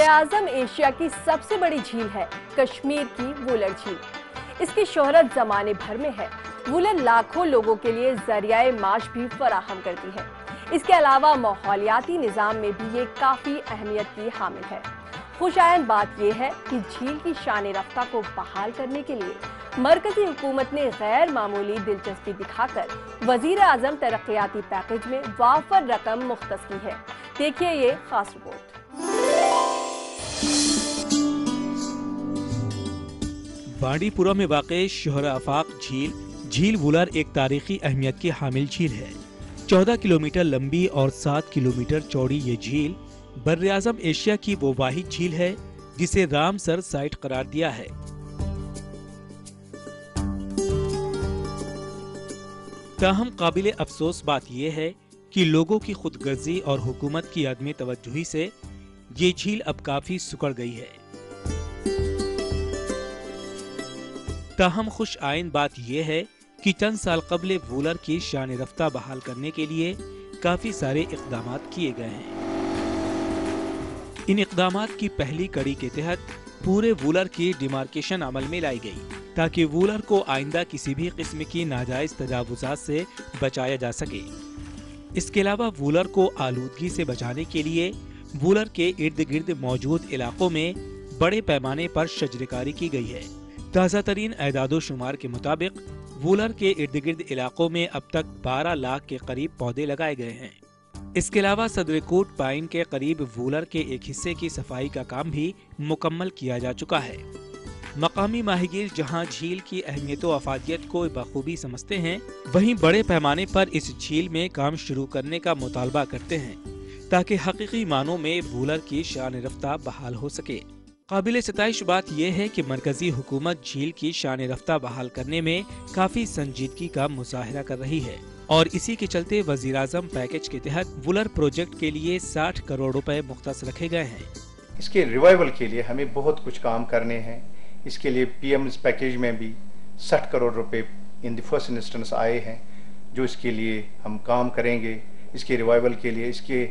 बरआज़म Asia की सबसे बड़ी झील है कश्मीर की वूलर झील। इसकी शोहरत जमाने भर में है। वूलर लाखों लोगों के लिए जरियाए माश भी फराहम करती है। इसके अलावा माहौलियाती निज़ाम में भी ये काफ़ी अहमियत की हामिल है। खुशायन बात यह है कि झील की शान रफ्ता को बहाल करने के लिए मरकजी हुकूमत ने गैर मामूली दिलचस्पी दिखाकर वजीर आज़म तरक्याती पैकेज में वाफर रकम मुख्तस की है। देखिए ये खास रिपोर्ट। बांडीपुरा में वाक़े शोहर आफाक झील वूलर एक तारीखी अहमियत की हामिल झील है। 14 किलोमीटर लंबी और 7 किलोमीटर चौड़ी ये झील बर्र-ए-आज़म एशिया की वो वाहिद झील है जिसे रामसर साइट करार दिया है। ताहम काबिल अफसोस बात यह है कि लोगों की खुदगर्जी और हुकूमत की अदम तवज्जुही से ये झील अब काफी सुकड़ गई है। ताहम खुश आइन बात यह है कि चंद साल कबल वूलर की शान रफ्ता बहाल करने के लिए काफी सारे इक़दाम किए गए हैं। इन इक़दाम की पहली कड़ी के तहत पूरे वूलर की डिमार्केशन अमल में लाई गई ताकि वूलर को आइंदा किसी भी किस्म की नाजायज तजावुज़ात से बचाया जा सके। इसके अलावा वूलर को आलूदगी से बचाने के लिए वूलर के इर्द गिर्द मौजूद इलाकों में बड़े पैमाने पर शजरकारी की गई है। ताज़ा तरीन एदादो शुमार के मुताबिक वूलर के इर्द गिर्द इलाकों में अब तक 12 लाख के करीब पौधे लगाए गए हैं। इसके अलावा सदरकोट पाइन के करीब वूलर के एक हिस्से की सफाई का काम भी मुकम्मल किया जा चुका है। मकामी माहिगीर जहां झील की अहमियत व अफादियत को बखूबी समझते हैं, वहीं बड़े पैमाने पर इस झील में काम शुरू करने का मुतालबा करते हैं ताकि हकीकी मानों में वूलर की शान रफ्ता बहाल हो सके। काबिल सताइश बात यह है कि मरकजी हुकूमत झील की शान रफ्ता बहाल करने में काफी संजीदगी का मुजाहिरा कर रही है और इसी के चलते वजीर आज़म पैकेज के तहत वूलर प्रोजेक्ट के लिए 60 करोड़ रुपए मुख्तस रखे गए हैं। इसके रिवाइवल के लिए हमें बहुत कुछ काम करने हैं। इसके लिए पीएम पैकेज में भी 60 करोड़ रुपए इन द फर्स्ट इंस्टेंस आए हैं जो इसके लिए हम काम करेंगे। इसके रिवाइवल के लिए इसके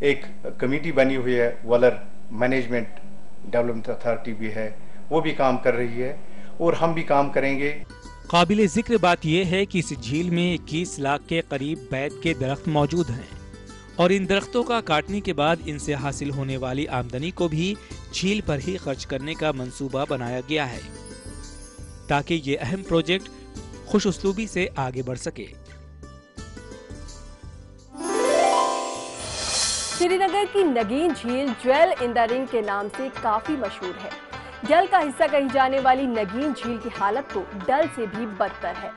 एक कमेटी बनी हुई है, वूलर मैनेजमेंट डेवलपमेंट अथॉरिटी भी है, वो भी काम कर रही है और हम भी काम करेंगे। काबिल जिक्र बात यह है कि इस झील में 21 लाख के करीब बैत के दरख्त मौजूद हैं और इन दरख्तों का काटने के बाद इनसे हासिल होने वाली आमदनी को भी झील पर ही खर्च करने का मंसूबा बनाया गया है ताकि ये अहम प्रोजेक्ट खुश उसलूबी से आगे बढ़ सके। श्रीनगर की नगीन झील ज्वेल इन द रिंग के नाम से काफी मशहूर है। जल का हिस्सा कही जाने वाली नगीन झील की हालत तो डल से भी बदतर है।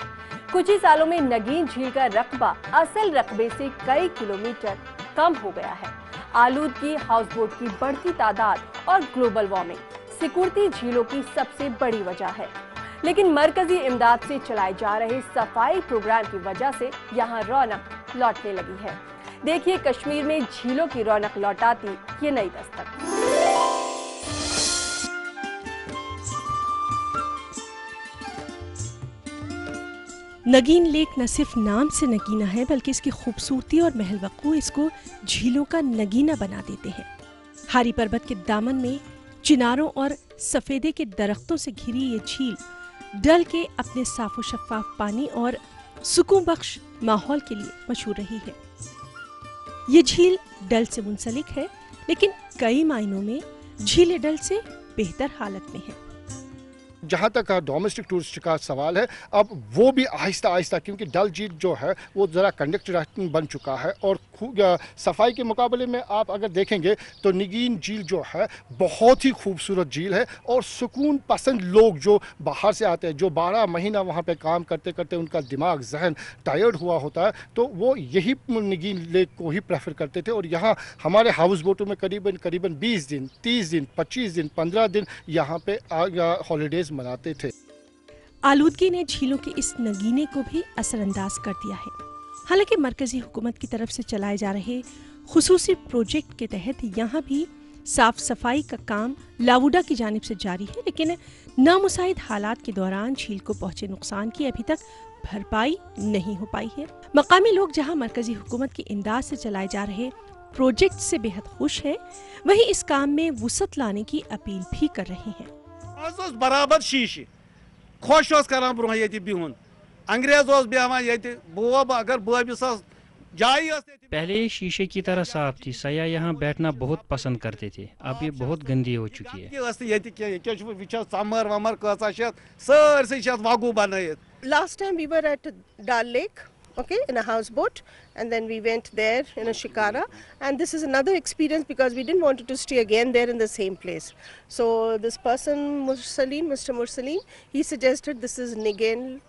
कुछ ही सालों में नगीन झील का रकबा असल रकबे से कई किलोमीटर कम हो गया है। आलूदगी, हाउस बोट की बढ़ती तादाद और ग्लोबल वार्मिंग सिकुड़ती झीलों की सबसे बड़ी वजह है। लेकिन मरकजी इमदाद से चलाए जा रहे सफाई प्रोग्राम की वजह से यहाँ रौनक लौटने लगी है। देखिए कश्मीर में झीलों की रौनक लौटाती ये नई दस्तक। नगीन लेक न सिर्फ नाम से नगीना है बल्कि इसकी खूबसूरती और महलवकू इसको झीलों का नगीना बना देते हैं। हारी पर्वत के दामन में चिनारों और सफेदे के दरख्तों से घिरी ये झील डल के अपने साफ शफाफ पानी और सुकून बख्श माहौल के लिए मशहूर रही है। ये झील डल से मुंसलिक है लेकिन कई मायनों में झील डल से बेहतर हालत में है। जहाँ तक डोमेस्टिक टूरिस्ट का सवाल है, अब वो भी आहिस्ता आहिस्ता, क्योंकि डल झील जो है वो ज़रा कंडक्टर बन चुका है और सफाई के मुकाबले में आप अगर देखेंगे तो नगीन झील जो है बहुत ही खूबसूरत झील है और सुकून पसंद लोग जो बाहर से आते हैं, जो 12 महीना वहाँ पे काम करते करते उनका दिमाग जहन टायर्ड हुआ होता है, तो वो यही नगीन लेक को ही प्रेफर करते थे। और यहाँ हमारे हाउस बोटों में करीबन 20 दिन, 30 दिन, 25 दिन, 15 दिन यहाँ पे हॉलीडेज मनाते थे। आलूदगी ने झीलों के इस नगीने को भी असरअंदाज कर दिया है। हालांकि मरकजी हुकूमत की तरफ से चलाए जा रहे खुसूसी प्रोजेक्ट के तहत यहाँ भी साफ सफाई का काम लावुडा की जानिब से जारी है, लेकिन नामुसाइद हालात के दौरान झील को पहुंचे नुकसान की अभी तक भरपाई नहीं हो पाई है। मकामी लोग जहाँ मरकजी हुकूमत की इमदाद से चलाए जा रहे प्रोजेक्ट से बेहद खुश हैं, वहीं इस काम में वुसअत लाने की अपील भी कर रहे हैं। बराबर शीशे खुश करान ब्रोह ये बिहुन अंग्रेज बेहान ये बोब अगर बोबिस जाई। पहले शीशे की तरह साफ थी, सयाह यहाँ बैठना बहुत पसंद करते थे, अब ये बहुत गंदी हो चुकी है। समर वमर सरसे वगू बन। Last time we were at Dal Lake, okay, in a houseboat, and then we went there in a shikara, and this is another experience because we didn't want to stay again there in the same place. So this person, Mr. Mursaleen, he suggested this is Nigin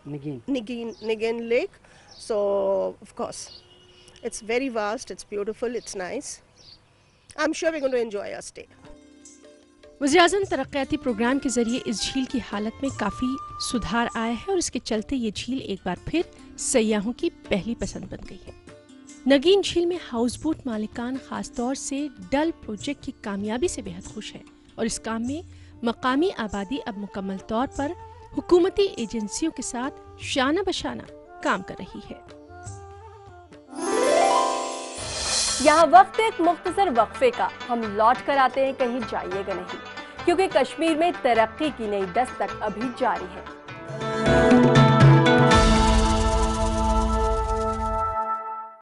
Lake. So of course, it's very vast, it's beautiful, it's nice. I'm sure we're going to enjoy our stay. वज़ीर-ए-आज़म तरक्याती programme के ज़रिए इस झील की हालत में काफ़ी सुधार आया है और इसके चलते ये झील एक बार फिर सयाहों की पहली पसंद बन गई है। नगीन झील में हाउस बोट मालिकान खास तौर से डल प्रोजेक्ट की कामयाबी से बेहद खुश हैं और इस काम में मकामी आबादी अब मुकम्मल तौर पर हुकूमती एजेंसियों के साथ शाना बशाना काम कर रही है। यहाँ वक्त एक मुख्तसर वक्फे का, हम लौट कर आते हैं, कहीं जाइएगा नहीं, क्योंकि कश्मीर में तरक्की की नई दस्तक अभी जारी है।